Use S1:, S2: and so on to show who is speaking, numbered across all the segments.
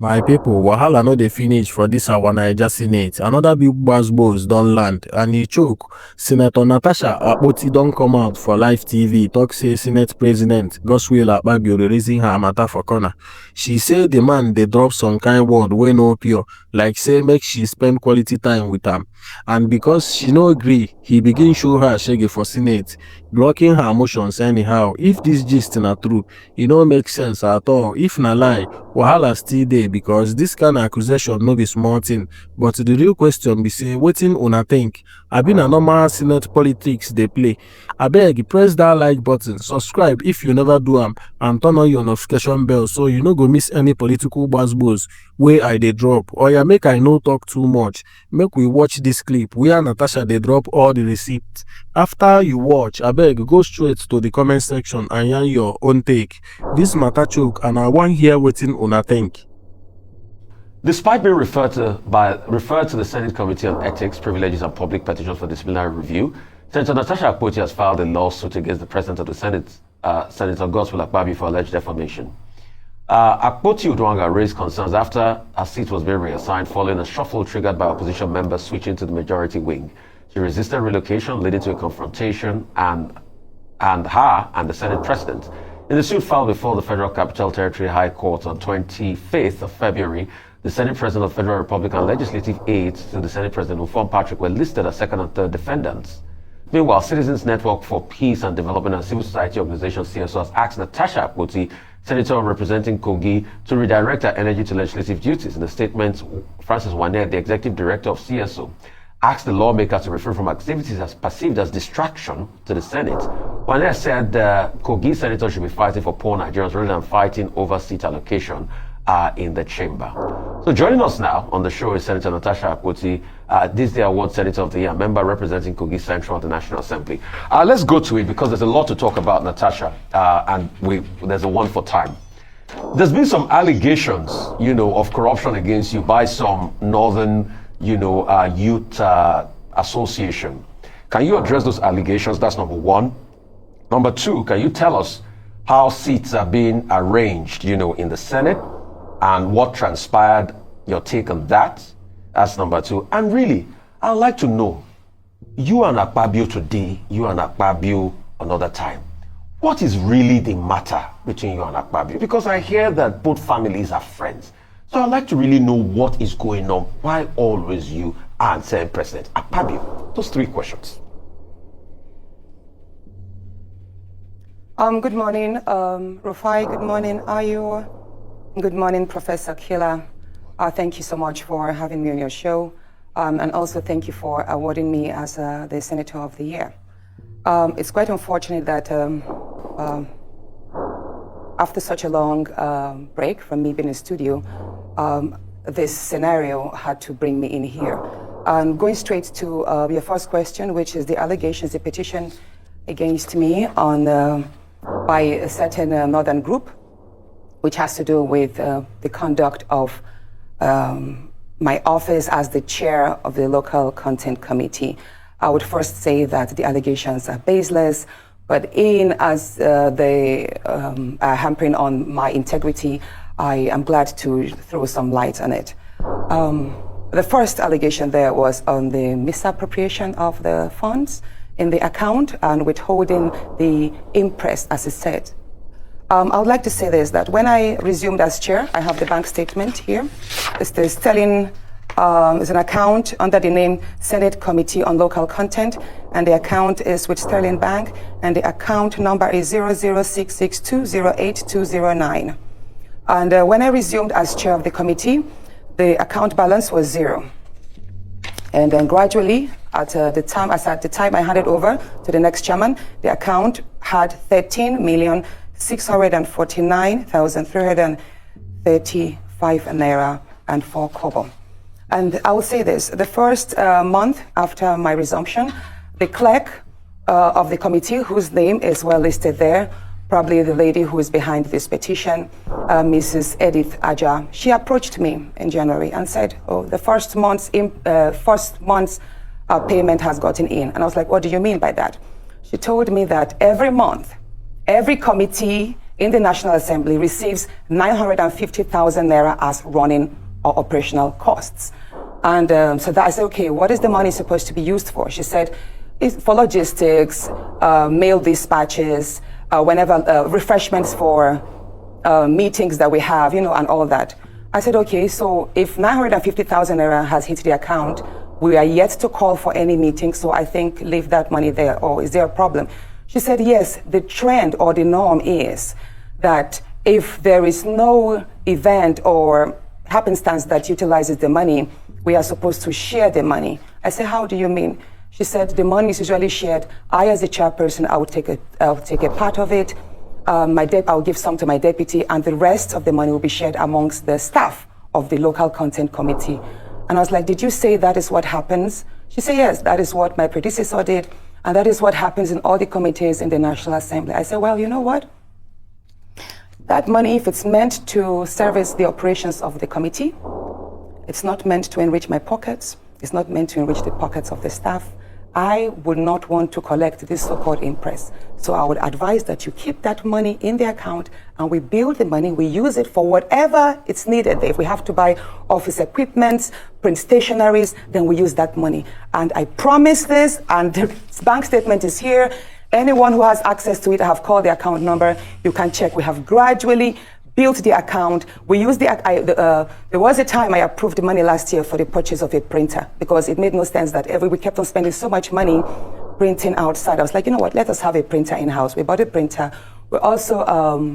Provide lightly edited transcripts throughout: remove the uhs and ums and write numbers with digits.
S1: My people, wahala no dey finish for dis our Naija Senate. Another big gbas don land and e choke. Senator Natasha Akpoti don come out for live TV talk say Senate President Godswill Akpabio dey reason her matter for corner. She say the man dey drop some kind word wey no pure, like say make she spend quality time with am. And because she no gree, he begin show her shege for Senate, blocking her motions anyhow. If dis gist na true, e no make sense at all. If na lie, wahala still dey because dis kind of accusation no be small thing. But the real question be say, wetin una think? Abi na normal Senate politics dey play? Abeg, press that like button, subscribe if you never do am, and turn on your notification bell so you no go miss any political gbas wey I dey drop. Oya, make I no talk too much. Make we watch dis clip where Natasha dey drop all the receipts. After you watch, abeg go straight to the comment section and yarn your own take. Dis matter choke and I wan hear wetin una think.
S2: Despite being referred to the Senate Committee on Ethics, Privileges and Public Petitions for Disciplinary Review, Senator Natasha Akpoti has filed a lawsuit against the President of the Senate, Senator Godswill Akpabio, for alleged defamation. Akpoti Udwanga raised concerns after her seat was being reassigned following a shuffle triggered by opposition members switching to the majority wing. She resisted relocation, leading to a confrontation and her and the Senate President. In the suit filed before the Federal Capital Territory High Court on 25th of February, the Senate President of the Federal Republic and legislative aides to the Senate President, Ufon Patrick, were listed as second and third defendants. Meanwhile, Citizens Network for Peace and Development and Civil Society Organization CSO has asked Natasha Akpoti, Senator representing Kogi, to redirect her energy to legislative duties. In a statement, Francis Wane, the Executive Director of CSO, asked the lawmaker to refrain from activities as perceived as distraction to the Senate. Wane said Kogi senators should be fighting for poor Nigerians rather than fighting over seat allocation in the chamber. So joining us now on the show is Senator Natasha Akpoti, this year Award Senator of the Year, member representing Kogi Central at the National Assembly. Let's go to it because there's a lot to talk about, Natasha, and there's a one for time. There's been some allegations, of corruption against you by some northern, youth association. Can you address those allegations? That's number one. Number two, can you tell us how seats are being arranged, in the Senate, and what transpired, your take on that? That's number two. And really, I'd like to know, you and Akpabio today, you and Akpabio another time, what is really the matter between you and Akpabio? Because I hear that both families are friends. So I'd like to really know what is going on. Why always you and Senate President Akpabio? Those three questions.
S3: Good morning, Rufai. Good morning, Ayo. Good morning, Professor Killer. Thank you so much for having me on your show. And also thank you for awarding me as the Senator of the Year. It's quite unfortunate that after such a long break from me being in the studio, this scenario had to bring me in here. Going straight to your first question, which is the allegations, the petition against me by a certain northern group, which has to do with the conduct of my office as the chair of the local content committee. I would first say that the allegations are baseless, but as they are hampering on my integrity, I am glad to throw some light on it. The first allegation there was on the misappropriation of the funds in the account and withholding the imprest, as it said. I would like to say this, that when I resumed as chair, I have the bank statement here. It's an account under the name Senate Committee on Local Content, and the account is with Sterling Bank, and the account number is 00662082209. And when I resumed as chair of the committee, the account balance was zero. And then gradually, at the time I handed over to the next chairman, the account had 13,649,335 naira and 4 kobo. And I will say this, the first month after my resumption, the clerk of the committee, whose name is well listed there, probably the lady who is behind this petition, Mrs. Edith Aja, she approached me in January and said, oh, the first month's payment has gotten in. And I was like, what do you mean by that? She told me that every month, every committee in the National Assembly receives 950,000 naira as running or operational costs. And so that I said, okay, what is the money supposed to be used for? She said, it's for logistics, mail dispatches, whenever refreshments for meetings that we have, and all that. I said, okay, so if 950,000 naira has hit the account, we are yet to call for any meeting, so I think leave that money there, or is there a problem? She said, yes, the trend or the norm is that if there is no event or happenstance that utilizes the money, we are supposed to share the money. I said, how do you mean? She said, the money is usually shared. I, as the chairperson, I'll take a part of it. I'll give some to my deputy, and the rest of the money will be shared amongst the staff of the local content committee. And I was like, did you say that is what happens? She said, yes, that is what my predecessor did, and that is what happens in all the committees in the National Assembly. I said, well, you know what? That money, if it's meant to service the operations of the committee, it's not meant to enrich my pockets. It's not meant to enrich the pockets of the staff. I would not want to collect this so-called impress. So I would advise that you keep that money in the account, and we build the money, we use it for whatever it's needed. If we have to buy office equipment, print stationaries, then we use that money. And I promise this, and the bank statement is here. Anyone who has access to it, I have called the account number. You can check. We have gradually built the account. We used there was a time I approved the money last year for the purchase of a printer, because it made no sense that we kept on spending so much money printing outside. I was like, you know what, let us have a printer in-house. We bought a printer. We also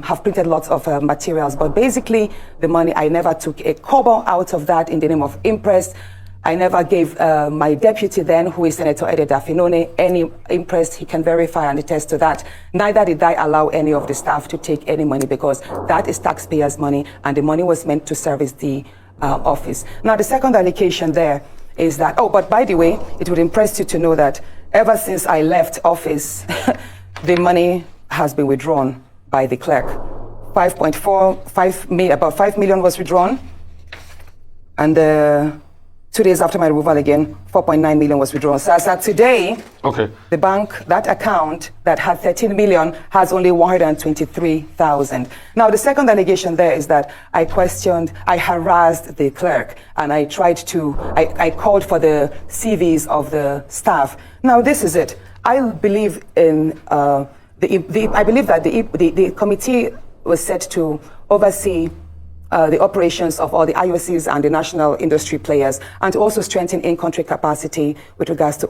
S3: have printed lots of materials, but basically the money, I never took a kobo out of that in the name of impress. I never gave my deputy then, who is Senator Ede Dafinone, any impress. He can verify and attest to that. Neither did I allow any of the staff to take any money, because that is taxpayers' money, and the money was meant to service the office. Now, the second allocation there is that, oh, but by the way, it would impress you to know that ever since I left office, the money has been withdrawn by the clerk. About 5 million was withdrawn, and 2 days after my removal again, 4.9 million was withdrawn. So as at today, the bank, that account that had 13 million has only 123,000. Now, the second allegation there is that I harassed the clerk, and I called for the CVs of the staff. Now, this is it. I believe in, I believe that the committee was set to oversee the operations of all the IOCs and the national industry players, and to also strengthen in-country capacity with regards to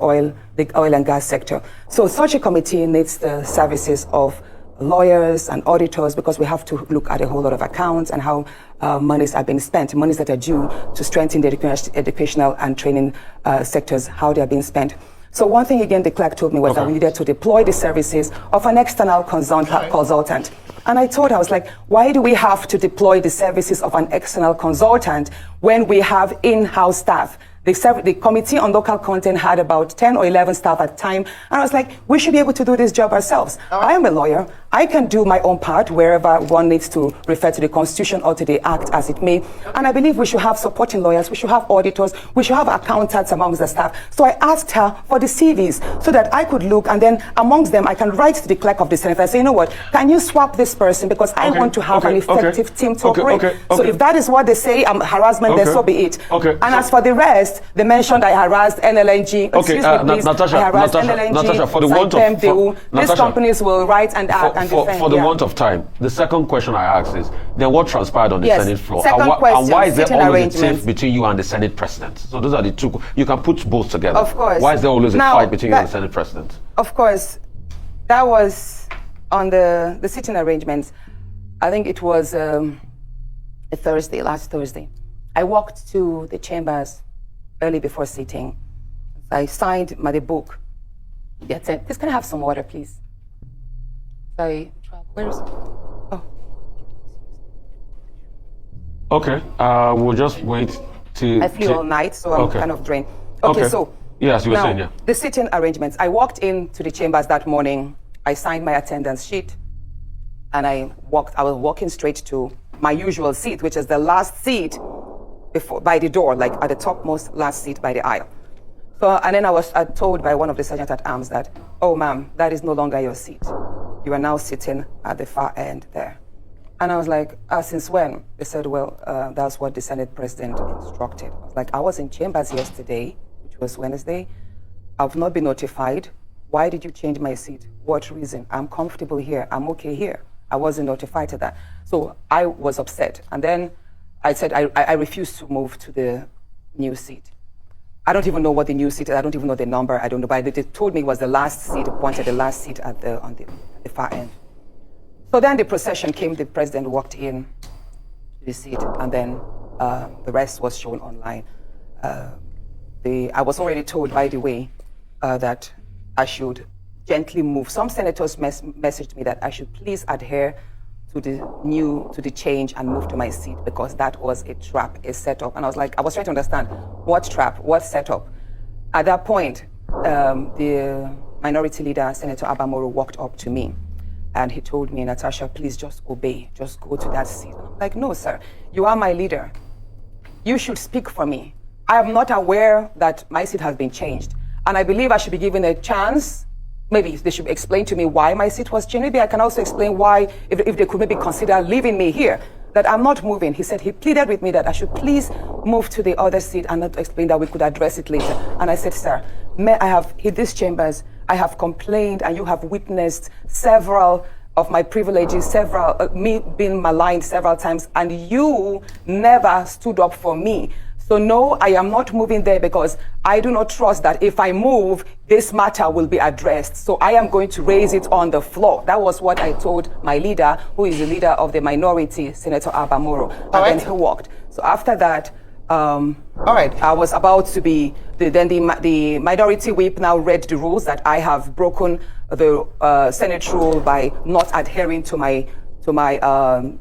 S3: the oil and gas sector. So such a committee needs the services of lawyers and auditors, because we have to look at a whole lot of accounts and how monies are being spent, monies that are due to strengthen the educational and training sectors, how they are being spent. So one thing again the clerk told me was that we needed to deploy the services of an external consultant. And I told her, I was like, why do we have to deploy the services of an external consultant when we have in-house staff? The Committee on Local Content had about 10 or 11 staff at the time. And I was like, we should be able to do this job ourselves. I am a lawyer. I can do my own part wherever one needs to refer to the Constitution or to the Act as it may. And I believe we should have supporting lawyers. We should have auditors. We should have accountants amongst the staff. So I asked her for the CVs so that I could look, and then amongst them, I can write to the clerk of the Senate and say, you know what, can you swap this person? Because I want to have an effective team to operate. So if that is what they say, harassment, then so be it. And as for the rest, they mentioned I harassed NLNG.
S2: Natasha, for the want of
S3: these companies will write and act and defend.
S2: For the want of time, the second question I ask is, then what transpired on the Senate floor?
S3: Second question,
S2: and why is there always a tiff between you and the Senate President? So those are the two. You can put both together.
S3: Of course.
S2: Why is there always a fight between you and the Senate President?
S3: Of course. That was on the sitting arrangements. I think it was last Thursday. I walked to the chambers early before sitting. I signed the book. Please, can I have some water, please? Where is it? Oh.
S2: Okay, we'll just wait till...
S3: I flew all night, so I'm kind of drained. Okay, so...
S2: Yes, you were saying, yeah.
S3: The sitting arrangements. I walked into the chambers that morning. I signed my attendance sheet, and I was walking straight to my usual seat, which is the last seat by the door, like at the topmost last seat by the aisle. So, and then I was told by one of the sergeant at arms that, oh, ma'am, that is no longer your seat. You are now sitting at the far end there. And I was like, since when? They said, well, that's what the Senate President instructed. I was like, I was in chambers yesterday, which was Wednesday. I've not been notified. Why did you change my seat? What reason? I'm comfortable here. I'm okay here. I wasn't notified to that. So I was upset. And then I said, I refused to move to the new seat. I don't even know what the new seat is. I don't even know the number. I don't know. But they told me it was the last seat, pointed the last seat on the far end. So then the procession came, the president walked in to the seat, and then the rest was shown online. I was already told, by the way, that I should gently move. Some senators messaged me that I should please adhere to the change and move to my seat because that was a trap, a setup. And I was trying to understand what trap, what setup. At that point, the minority leader, Senator Abamoro, walked up to me. And he told me, Natasha, please just obey. Just go to that seat. I'm like, no, sir. You are my leader. You should speak for me. I am not aware that my seat has been changed. And I believe I should be given a chance. Maybe they should explain to me why my seat was changed. Maybe I can also explain why, if they could maybe consider leaving me here, that I'm not moving. He said, he pleaded with me that I should please move to the other seat and not explain that we could address it later. And I said, sir, I have hit these chambers. I have complained and you have witnessed several of my privileges, me being maligned several times, and you never stood up for me. So no, I am not moving there because I do not trust that if I move, this matter will be addressed. So I am going to raise it on the floor. That was what I told my leader, who is the leader of the minority, Senator Abamoro. And then he walked. So after that, I was about to be, the minority whip now read the rules that I have broken the Senate rule by not adhering to my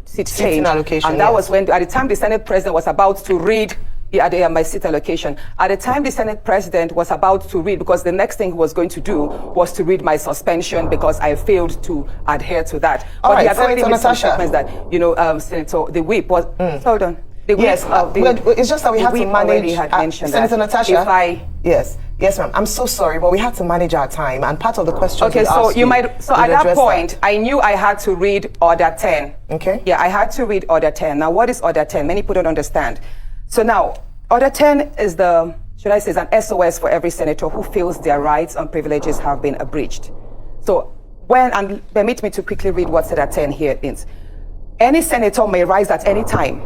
S3: seat change. Allocation, and that was when, at the time the Senate President was about to read my seat allocation. At the time the Senate President was about to read, because the next thing he was going to do was to read my suspension because I failed to adhere to that. But he had already made some statements that, Senator, the whip was, hold on.
S4: Yes, it's just that we have to manage. Senator Natasha, yes, ma'am. I'm so sorry, but we have to manage our time. And part of the question.
S3: Okay, so at that point, I knew I had to read Order 10.
S4: Okay.
S3: Yeah, I had to read Order 10. Now, what is Order 10? Many people don't understand. So now, Order 10 is is an SOS for every senator who feels their rights and privileges have been abridged. So and permit me to quickly read what Order 10 here is. Any senator may rise at any time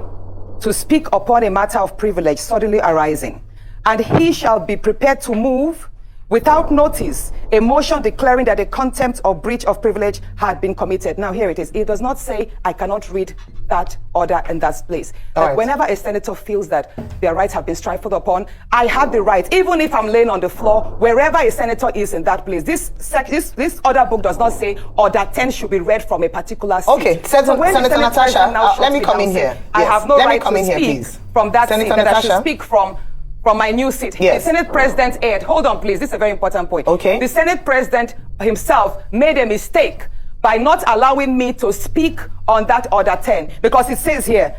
S3: to speak upon a matter of privilege suddenly arising, and he shall be prepared to move without notice a motion declaring that a contempt or breach of privilege had been committed. Now here it is. It does not say I cannot read that order in that place. Whenever a senator feels that their rights have been trifled upon, I have the right, even if I'm laying on the floor, wherever a senator is in that place. This order book does not say Order 10 should be read from a particular seat.
S4: Okay, Senator Natasha, let me come in here.
S3: I have no right to speak from that seat, that I should speak from my new seat.
S4: Yes.
S3: The Senate President aired. Hold on, please. This is a very important point.
S4: Okay.
S3: The Senate President himself made a mistake by not allowing me to speak on that Order 10, because it says here,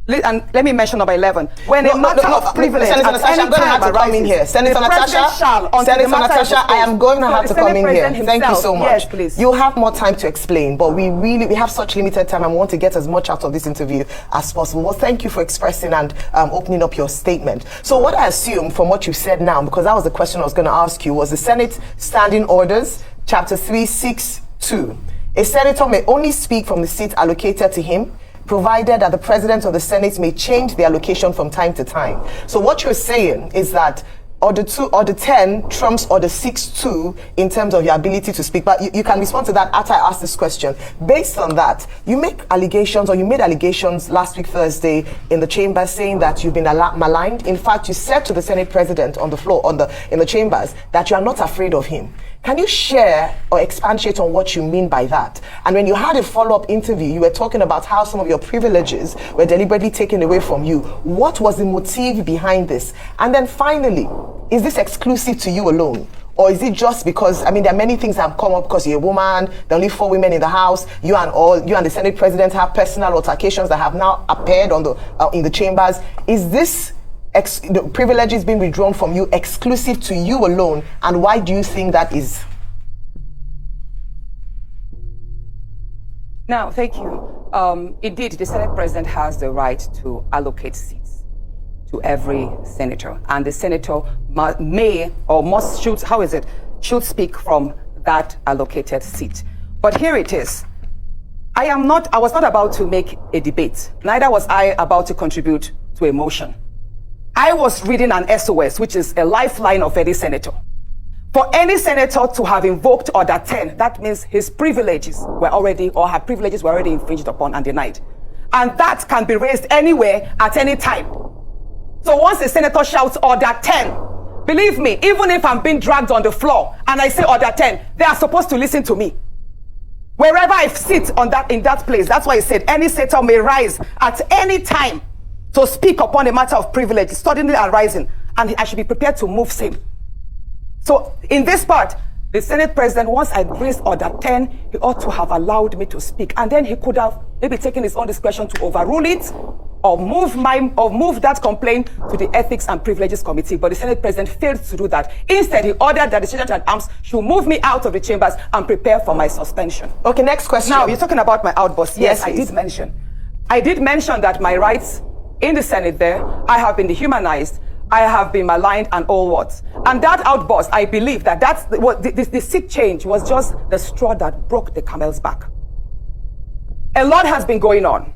S3: and let me mention number 11. When a matter of privilege,
S4: Senator Natasha, I'm going to have to come in here. Senator Natasha, I am going to have to come in here. Thank you so much.
S3: Yes, please.
S4: You'll have more time to explain, but we have such limited time and we want to get as much out of this interview as possible. Well, thank you for expressing and opening up your statement. So what I assume from what you said now, because that was the question I was going to ask you, was the Senate Standing Orders, Chapter 362. A senator may only speak from the seat allocated to him, provided that the President of the Senate may change the allocation from time to time. So what you're saying is that Order 10 trumps Order 6.2 in terms of your ability to speak. But you can respond to that after I ask this question. Based on that, you made allegations last week Thursday in the chamber saying that you've been maligned. In fact, you said to the Senate President on the floor, in the chambers, that you are not afraid of him. Can you share or expatiate on what you mean by that? And when you had a follow-up interview, you were talking about how some of your privileges were deliberately taken away from you. What was the motive behind this? And then finally, is this exclusive to you alone? Or is it just because, there are many things that have come up because you're a woman, there are only 4 women in the House, you and the Senate President have personal altercations that have now appeared in the chambers. Is this the privileges being withdrawn from you exclusive to you alone, and why do you think that is?
S3: Now, thank you. Indeed, the Senate President has the right to allocate seats to every senator, and the senator should speak from that allocated seat. But here it is. I was not about to make a debate. Neither was I about to contribute to a motion. I was reading an SOS, which is a lifeline of any senator. For any senator to have invoked Order 10, that means his privileges were already, or her privileges were already infringed upon and denied. And that can be raised anywhere at any time. So once a senator shouts Order 10, believe me, even if I'm being dragged on the floor and I say Order 10, they are supposed to listen to me. Wherever I sit in that place, that's why I said any senator may rise at any time to speak upon a matter of privilege, suddenly arising, and I should be prepared to move same. So in this part, the Senate President, once I raised Order 10, he ought to have allowed me to speak, and then he could have maybe taken his own discretion to overrule it or move that complaint to the Ethics and Privileges Committee. But the Senate President failed to do that. Instead, he ordered that the Sergeant at Arms should move me out of the chambers and prepare for my suspension.
S4: Okay, next question.
S3: Now, you're talking about my outburst. Yes, I
S4: please.
S3: did mention. I did mention that my rights in the Senate there, I have been dehumanized, I have been maligned and all what. And that outburst, I believe that the seat change was just the straw that broke the camel's back. A lot has been going on.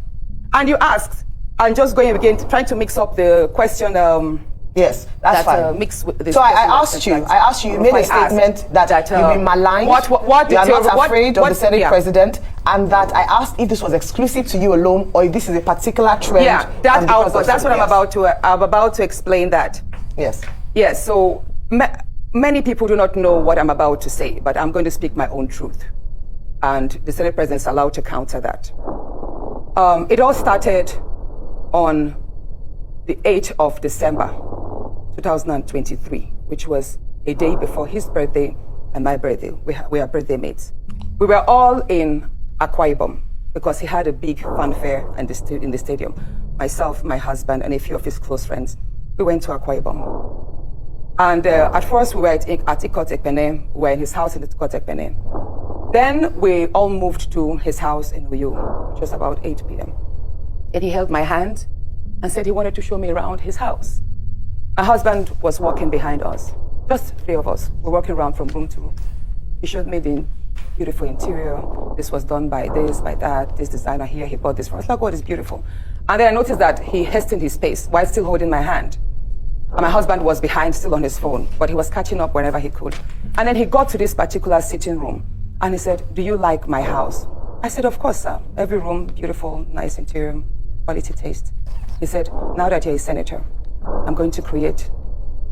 S3: And you asked, I'm just going again, trying to mix up the question.
S4: Yes, that's fine.
S3: Mix with this.
S4: So I asked you, you made a statement that you've been maligned, you are not afraid of the Senate President, and that I asked if this was exclusive to you alone or if this is a particular trend.
S3: Yeah, that's what I'm about to explain that.
S4: Yes.
S3: Yes, so many people do not know what I'm about to say, but I'm going to speak my own truth. And the Senate President is allowed to counter that. It all started on the 8th of December, 2023, which was a day before his birthday and my birthday. We are birthday mates. We were all in Akpabio because he had a big fanfare in the stadium. Myself, my husband, and a few of his close friends, we went to Akpabio. And at first we were at Ikot Ekpene, we were in his house in Ikot Ekpene. Then we all moved to his house in Uyo, which was about 8 p.m. And he held my hand and said he wanted to show me around his house. My husband was walking behind us, just 3 of us. We're walking around from room to room. He showed me the beautiful interior. This was done by this, by that, this designer here, he bought this for us. Like, oh, it's beautiful. And then I noticed that he hastened his pace while still holding my hand. And my husband was behind, still on his phone, but he was catching up whenever he could. And then he got to this particular sitting room, and he said, "Do you like my house?" I said, "Of course, sir. Every room, beautiful, nice interior, quality taste." He said, "Now that you're a senator, I'm going to create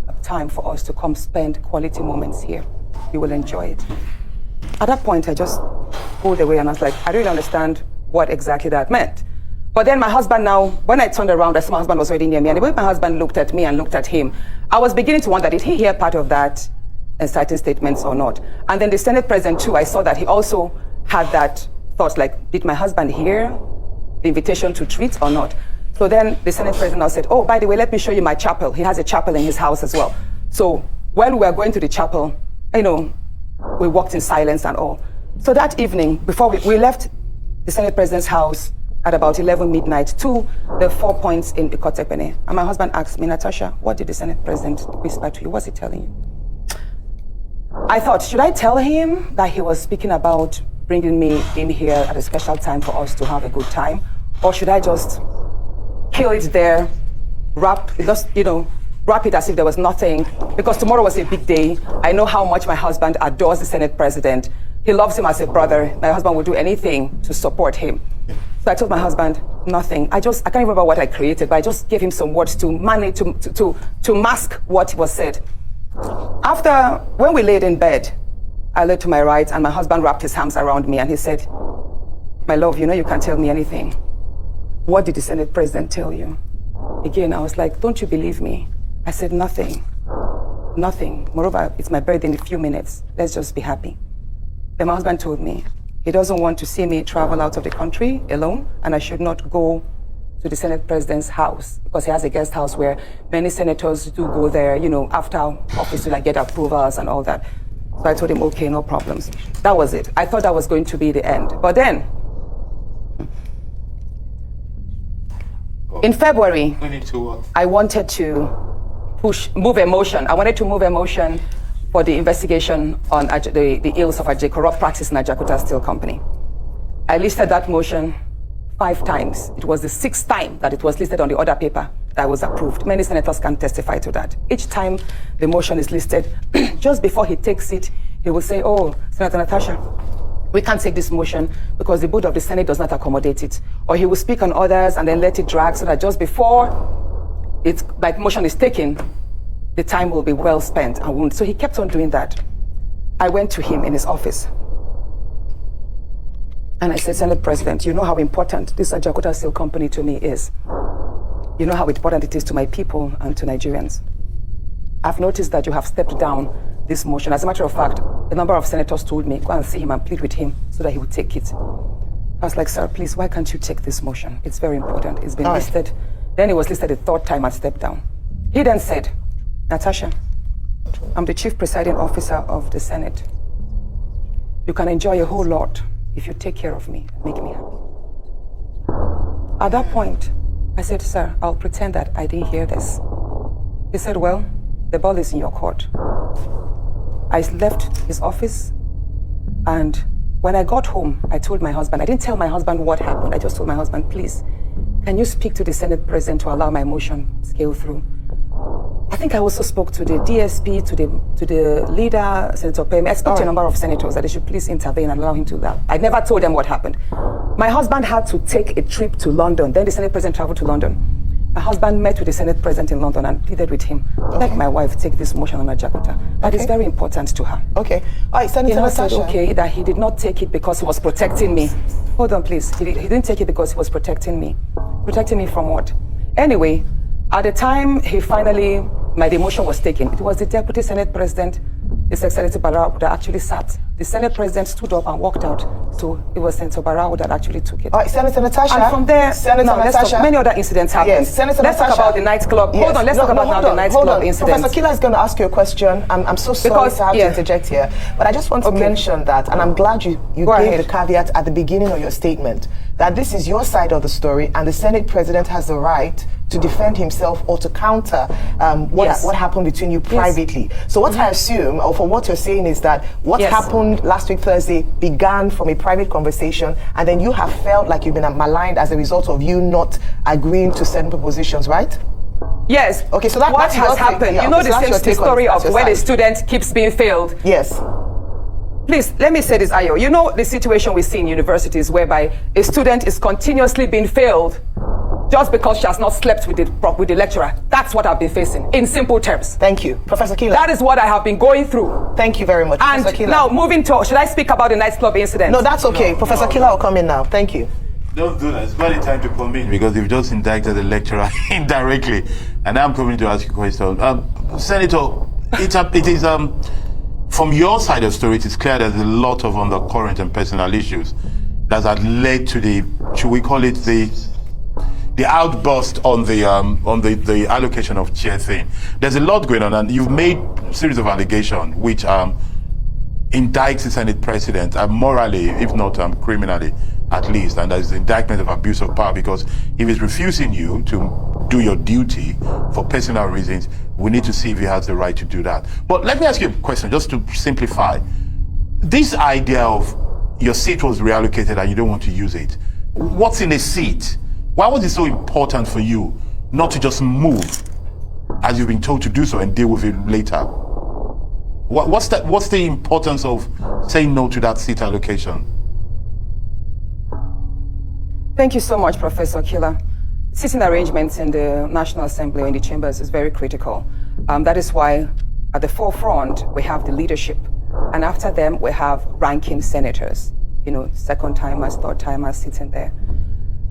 S3: a time for us to come spend quality moments here. You will enjoy it." At that point, I just pulled away and I was like, I don't really understand what exactly that meant. But then my husband now, when I turned around, I saw my husband was already near me. And when my husband looked at me and looked at him, I was beginning to wonder, did he hear part of that inciting statements or not? And then the Senate President too, I saw that he also had that thought, like, did my husband hear the invitation to treat or not? So then the Senate President now said, "Oh, by the way, let me show you my chapel." He has a chapel in his house as well. So when we were going to the chapel, we walked in silence and all. So that evening, before we left the Senate President's house at about 11 midnight to the 4 points in Ikot Ekpene. And my husband asked me, "Natasha, what did the Senate President whisper to you? What's he telling you?" I thought, should I tell him that he was speaking about bringing me in here at a special time for us to have a good time? Or should I just kill it there, wrap it as if there was nothing? Because tomorrow was a big day. I know how much my husband adores the Senate President. He loves him as a brother. My husband would do anything to support him. So I told my husband, nothing. I can't remember what I created, but I just gave him some words to manage, to mask what was said. After, when we laid in bed, I lay to my right and my husband wrapped his arms around me and he said, "My love, you can't tell me anything. What did the Senate President tell you?" Again, I was like, "Don't you believe me?" I said, "Nothing. Nothing. Moreover, it's my birthday in a few minutes. Let's just be happy." Then my husband told me he doesn't want to see me travel out of the country alone, and I should not go to the Senate President's house because he has a guest house where many senators do go there, after office to get approvals and all that. So I told him, okay, no problems. That was it. I thought that was going to be the end. But then, In February,
S5: Pointing to what?
S3: I wanted to move a motion. I wanted to move a motion for the investigation on the ills of corrupt practice in Ajakuta Steel Company. I listed that motion 5 times. It was the 6th time that it was listed on the order paper that was approved. Many senators can testify to that. Each time the motion is listed, just before he takes it, he will say, oh, Senator Natasha, we can't take this motion because the board of the Senate does not accommodate it. Or he will speak on others and then let it drag so that just before motion is taken, the time will be well spent. So he kept on doing that. I went to him in his office. And I said, Senate President, you know how important this Ajakuta Steel Company to me is. You know how important it is to my people and to Nigerians. I've noticed that you have stepped down this motion. As a matter of fact, a number of senators told me, go and see him and plead with him so that he would take it. I was like, sir, please, why can't you take this motion? It's very important. It's been listed. Then it was listed a 3rd time and stepped down. He then said, Natasha, I'm the chief presiding officer of the Senate. You can enjoy a whole lot if you take care of me and make me happy. At that point, I said, sir, I'll pretend that I didn't hear this. He said, well, the ball is in your court. I left his office, and when I got home, I told my husband, I didn't tell my husband what happened. I just told my husband, please, can you speak to the Senate President to allow my motion scale through? I think I also spoke to the DSP, to the leader, Senator Pemi. I spoke to a number of senators that they should please intervene and allow him to do that. I never told them what happened. My husband had to take a trip to London. Then the Senate President traveled to London. My husband met with the Senate President in London and pleaded with him, let my wife take this motion on Ajakuta. That is very important to her.
S4: Okay. All right, Senator Natasha.
S3: Said, okay, that he did not take it because he was protecting me. Hold on, please. He didn't take it because he was protecting me. Protecting me from what? Anyway, at the time the motion was taken, it was the Deputy Senate President, His Excellency Barrow, that actually sat. The Senate President stood up and walked out. So it was Senator Barrow that actually took it.
S4: All right, Senator Natasha.
S3: And from there, many other incidents happened.
S4: Yes, Senator
S3: let's
S4: Natasha.
S3: talk about the nightclub.
S4: Yes.
S3: Hold on, let's talk about the nightclub incident.
S4: Professor Kila is going to ask you a question. I'm so sorry to have to interject here, but I just want to mention that, and I'm glad you gave the caveat at the beginning of your statement, that this is your side of the story, and the Senate President has the right to defend himself or to counter what happened between you privately. So what I assume, or from what you're saying, is that what happened last week Thursday began from a private conversation, and then you have felt like you've been maligned as a result of you not agreeing to certain propositions, right?
S3: Yes.
S4: Okay, so what
S3: has happened? You know the story of when a student keeps being failed.
S4: Yes.
S3: Please, let me say this, Ayo. You know the situation we see in universities whereby a student is continuously being failed just because she has not slept with the lecturer. That's what I've been facing, in simple terms.
S4: Thank you. Professor Kila.
S3: That is what I have been going through.
S4: Thank you very much,
S3: and
S4: Professor Kila.
S3: Now, moving to, should I speak about the nightclub incident?
S4: No, that's okay. Professor Kila will come in now. Thank you.
S5: Don't do that. It's barely time to come in because you've just indicted the lecturer indirectly. And I'm coming to ask you a question. Senator, it is from your side of the story, it is clear there's a lot of undercurrent and personal issues that have led to the, should we call it the outburst on the allocation of chair thing. There's a lot going on, and you've made a series of allegations which indicts the Senate President morally, if not criminally, at least. And there's indictment of abuse of power, because if he's refusing you to do your duty for personal reasons, we need to see if he has the right to do that. But let me ask you a question, just to simplify. This idea of your seat was reallocated and you don't want to use it. What's in a seat? Why was it so important for you not to just move, as you've been told to do so, and deal with it later? What's the importance of saying no to that seat allocation?
S3: Thank you so much, Professor Kila. Sitting arrangements in the National Assembly or in the chambers is very critical. That is why at the forefront we have the leadership, and after them we have ranking senators, second timers, third timers sitting there.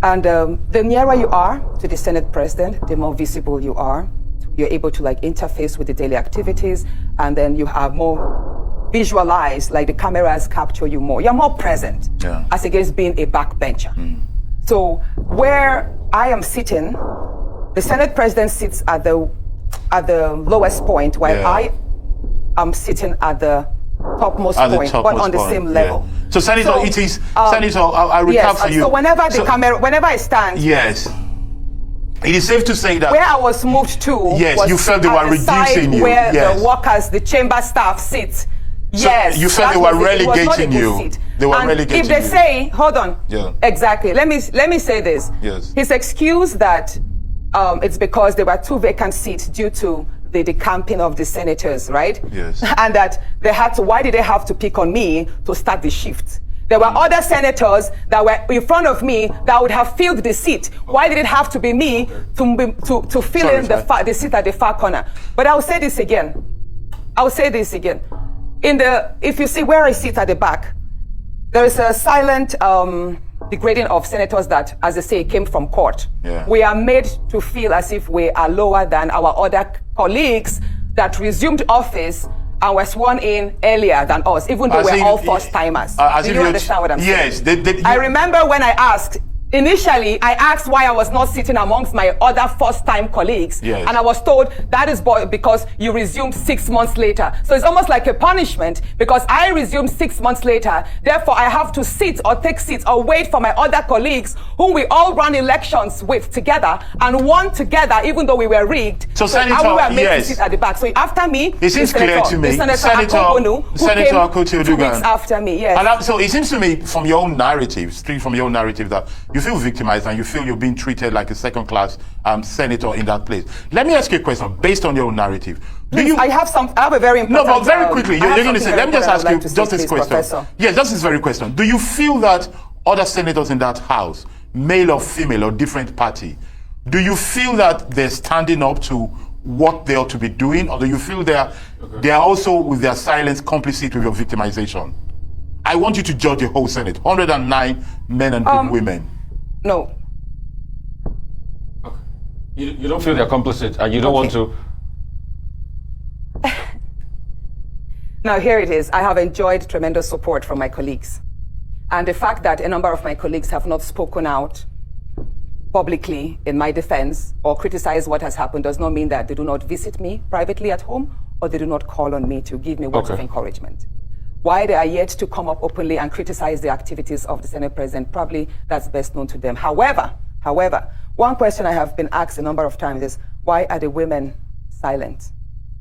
S3: And the nearer you are to the Senate President, the more visible you are. You're able to interface with the daily activities, and then you have more visualized, the cameras capture you more. You're more present as against being a backbencher. So where I am sitting, the Senate President sits at the lowest point, while I am sitting at the topmost point, but on the same level.
S5: So, Senator, Senator, I'll recap for you.
S3: So whenever I stand,
S5: It is safe to say that
S3: where I was moved to.
S5: Yes,
S3: was
S5: you felt they
S3: at
S5: were
S3: the side
S5: reducing you.
S3: where
S5: Yes.
S3: the workers, the chamber staff sit.
S5: So
S3: yes,
S5: you felt
S3: that
S5: they were
S3: was it. It was not a
S5: relegating
S3: good
S5: you.
S3: seat.
S5: They were
S3: and
S5: relegating
S3: if they
S5: you.
S3: say, hold on,
S5: Yeah.
S3: exactly. Let me say this.
S5: Yes.
S3: His excuse that it's because there were 2 vacant seats due to the decamping of the senators, right?
S5: Yes.
S3: And that they had to. Why did they have to pick on me to start the shift? There were other senators that were in front of me that would have filled the seat. Why did it have to be me to fill in the seat at the far corner? But I'll say this again. If you see where I sit at the back, there is a silent degrading of senators that, as I say, came from court.
S5: Yeah.
S3: We are made to feel as if we are lower than our other colleagues that resumed office and were sworn in earlier than us, even though we're all first-timers. Do you understand what I'm saying?
S5: Yes.
S3: I remember when I asked, initially, I asked why I was not sitting amongst my other first-time colleagues.
S5: Yes.
S3: And I was told that is because you resumed 6 months later. So it's almost like a punishment because I resumed 6 months later. Therefore, I have to sit or take seats or wait for my other colleagues whom we all ran elections with together and won together, even though we were rigged.
S5: So Senator,
S3: we were made
S5: yes.
S3: to sit at the back. So after me,
S5: It seems clear to me.
S3: Senator Akpabio, who
S5: Senator
S3: came
S5: Akpabio
S3: 2 weeks after me. Yes.
S5: So it seems to me from your own narrative, straight from your own narrative, that you feel victimized and you feel you're being treated like a second-class senator in that place. Let me ask you a question based on your own narrative.
S3: I have a very important...
S5: No, but very quickly, you're going to say, let me just ask you just this question.
S3: Professor.
S5: Yes, just this very question. Do you feel that other senators in that house, male or female or different party, do you feel that they're standing up to what they ought to be doing, or do you feel they are also with their silence complicit with your victimization? I want you to judge the whole Senate, 109 men and women.
S3: No.
S2: Okay. You don't feel they're complicit, and you don't want to.
S3: Now, here it is. I have enjoyed tremendous support from my colleagues. And the fact that a number of my colleagues have not spoken out publicly in my defense or criticized what has happened does not mean that they do not visit me privately at home or they do not call on me to give me words of encouragement. Why they are yet to come up openly and criticize the activities of the Senate President, probably that's best known to them. However, one question I have been asked a number of times is, why are the women silent?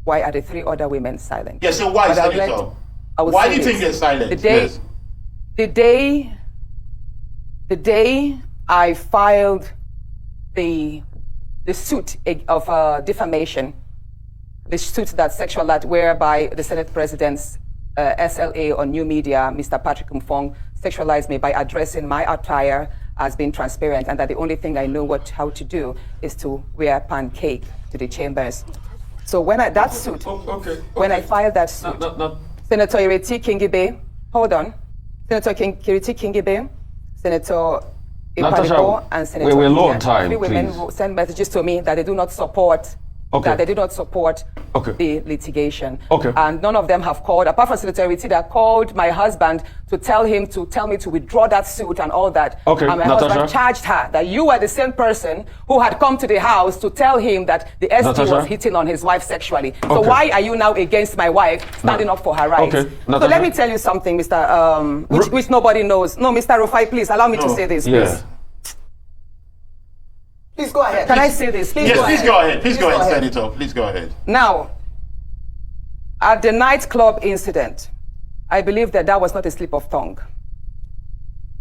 S3: Why are the 3 other women silent?
S5: Yes, so why, Senator? Why do you think they're silent?
S3: The day I filed the suit of defamation, the suit that whereby the Senate President's SLA on new media, Mr. Patrick Mfong, sexualized me by addressing my attire as being transparent, and that the only thing I know how to do is to wear pancake to the chambers. So when I filed that suit, Senator Ireti Kingibe, hold on, Senator Ireti Kingibe, Senator Natasha, and Senator
S2: we're low on time,
S3: 3 women who sent messages to me that they do not support the litigation. And none of them have called, apart from Senator Ireti, that called my husband to tell me to withdraw that suit and all that. And my husband charged her that you were the same person who had come to the house to tell him that the SD was hitting on his wife sexually. So why are you now against my wife, standing up for her rights? So let me tell you something, Mr. which nobody knows. No, Mr. Rufai, please allow me to say this, please.
S4: Please go ahead.
S3: Can I say this?
S5: Please go ahead. Please go ahead, Senator. Please go ahead.
S3: Now, at the nightclub incident, I believe that was not a slip of tongue.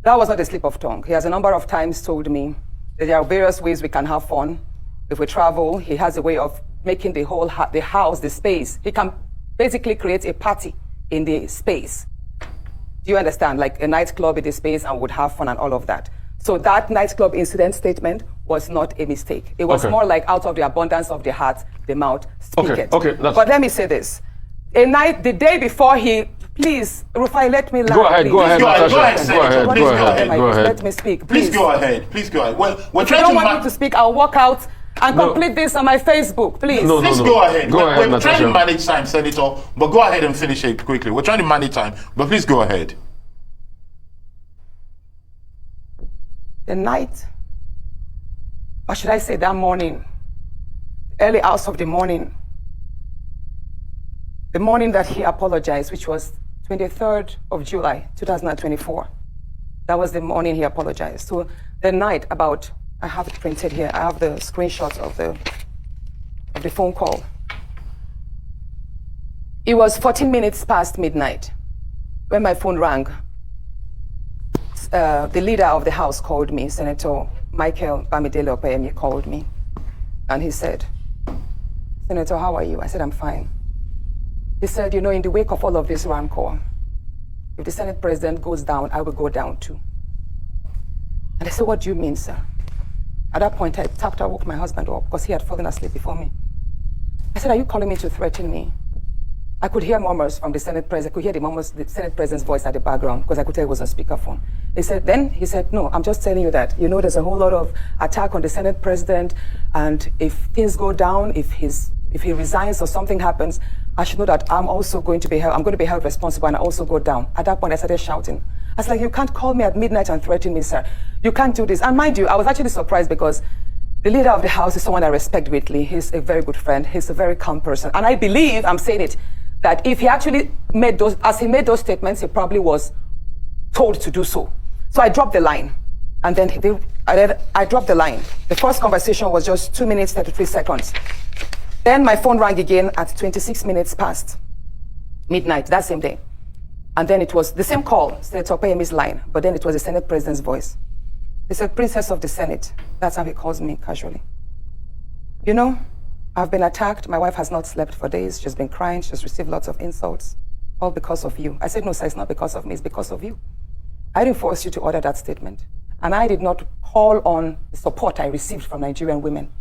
S3: That was not a slip of tongue. He has a number of times told me that there are various ways we can have fun. If we travel, he has a way of making the whole the house, the space. He can basically create a party in the space. Do you understand? Like a nightclub in the space and would have fun and all of that. So that nightclub incident statement was not a mistake. It was more like out of the abundance of the heart, the mouth speak it. But let me say this. The day before please, Rufai, let me laugh.
S2: Go ahead, Natasha. Go ahead.
S3: Let me speak,
S5: please. Please go ahead. Well,
S3: if you don't want me to speak, I'll walk out and complete this on my Facebook, please.
S5: Please go ahead. We're
S2: Natasha.
S5: trying to manage time, Senator, but go ahead and finish it quickly. We're trying to manage time, but please go ahead.
S3: The night, or should I say that morning, early hours of the morning that he apologized, which was 23rd of July, 2024. That was the morning he apologized. So the night, about I have it printed here. I have the screenshots of the phone call. It was 14 minutes past midnight when my phone rang. The leader of the House called me, Senator Michael Bamidele Opeyemi called me, and he said, Senator, how are you? I said, I'm fine. He said, you know, in the wake of all of this rancor, if the Senate President goes down, I will go down too. And I said, what do you mean, sir? At that point, I woke my husband up because he had fallen asleep before me. I said, are you calling me to threaten me? I could hear murmurs from the Senate President. I could hear the Senate President's voice at the background because I could tell it was on speakerphone. He said, no, I'm just telling you that, you know, there's a whole lot of attack on the Senate President, and if things go down, if he resigns or something happens, I should know that I'm going to be held responsible and I also go down. At that point, I started shouting. I was like, you can't call me at midnight and threaten me, sir. You can't do this. And mind you, I was actually surprised because the leader of the House is someone I respect greatly. He's a very good friend. He's a very calm person. And I believe, I'm saying it, that if he actually made those statements, he probably was told to do so. So I dropped the line. And then I dropped the line. The first conversation was just 2 minutes, 33 seconds. Then my phone rang again at 26 minutes past midnight that same day. And then it was the same call, Senator Opeyemi's line, but then it was the Senate President's voice. He said, Princess of the Senate. That's how he calls me casually. You know, I've been attacked. My wife has not slept for days. She's been crying. She's received lots of insults, all because of you. I said, no, sir, it's not because of me. It's because of you. I didn't force you to order that statement. And I did not call on the support I received from Nigerian women.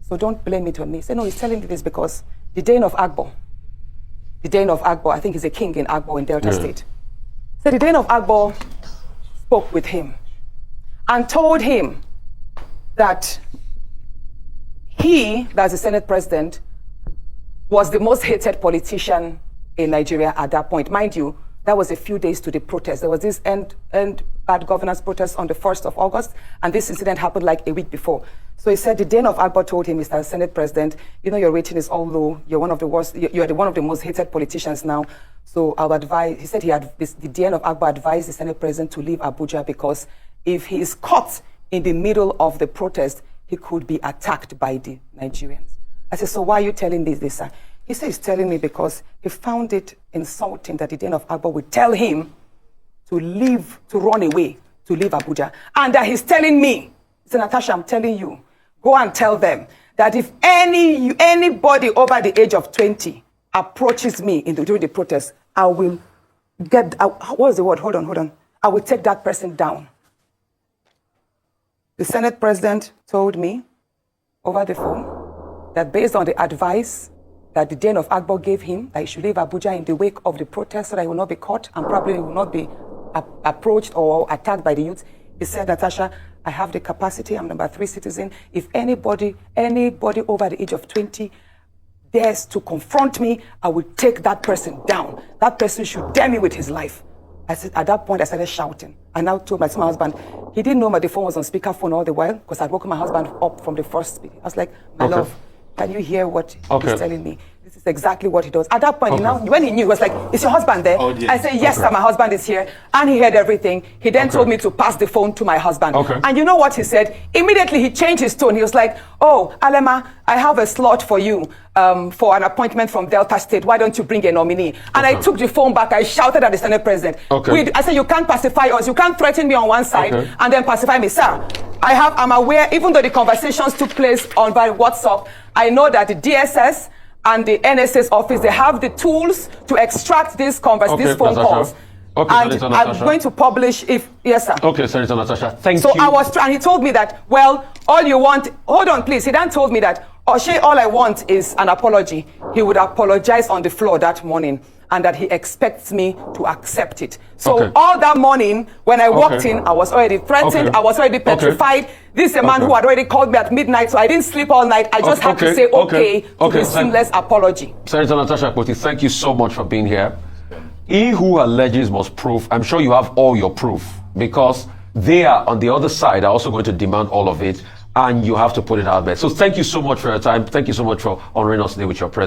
S3: So don't blame it on me. He said, no, he's telling me this because the Dane of Agbo, I think he's a king in Agbo in Delta State. So the Dane of Agbo spoke with him and told him that he, that's the Senate President, was the most hated politician in Nigeria at that point. Mind you, that was a few days to the protest. There was this end bad governance protest on the 1st of August, and this incident happened like a week before. So he said the Dane of Agbo told him, Mr. Senate President, you know, your rating is all low. You're one of the worst. You're one of the most hated politicians now. So I'll advise. He said the Dane of Agbo advised the Senate President to leave Abuja because if he is caught in the middle of the protest, he could be attacked by the Nigerians. I said, so why are you telling me this, sir? He said he's telling me because he found it insulting that the Dane of Agbo would tell him to leave, to run away, to leave Abuja. And that he's telling me, so Natasha, I'm telling you, go and tell them that if anybody over the age of 20 approaches me during the protest, I will what was the word? Hold on. I will take that person down. The Senate President told me over the phone that based on the advice that the Dane of Agbo gave him, that he should leave Abuja in the wake of the protest so that he will not be caught and probably will not be approached or attacked by the youth. He said, Natasha, I have the capacity, I'm number 3 citizen. If anybody over the age of 20 dares to confront me, I will take that person down. That person should dare me with his life. I said, at that point, I started shouting. I now told my husband, he didn't know the phone was on speakerphone all the while because I'd woken my husband up from the first speaker. I was like, my love, can you hear what he's telling me? This is exactly what he does. At that point, when he knew, he was like, is your husband there? Oh, yeah. I said, yes, sir, my husband is here. And he heard everything. He then told me to pass the phone to my husband. And you know what he said? Immediately, he changed his tone. He was like, oh, Alema, I have a slot for you for an appointment from Delta State. Why don't you bring a nominee? And I took the phone back. I shouted at the Senate President. I said, you can't pacify us. You can't threaten me on one side and then pacify me. Sir, I'm aware, even though the conversations took place on by WhatsApp, I know that the DSS and the NSA's office, they have the tools to extract these phone calls. And
S2: Senator
S3: I'm
S2: Natasha.
S3: going to publish yes, sir.
S2: Okay, Senator Natasha, thank you.
S3: So and he told me that, well, all you want, hold on, please. He then told me that, Oshay, all I want is an apology. He would apologize on the floor that morning and that he expects me to accept it. So all that morning, when I walked in, I was already threatened. I was already petrified. This is a man who had already called me at midnight, so I didn't sleep all night. I just had to say to his seamless apology.
S2: Senator Natasha Akpoti, thank you so much for being here. He who alleges must prove. I'm sure you have all your proof because they are on the other side are also going to demand all of it, and you have to put it out there. So thank you so much for your time. Thank you so much for honoring us today with your presence.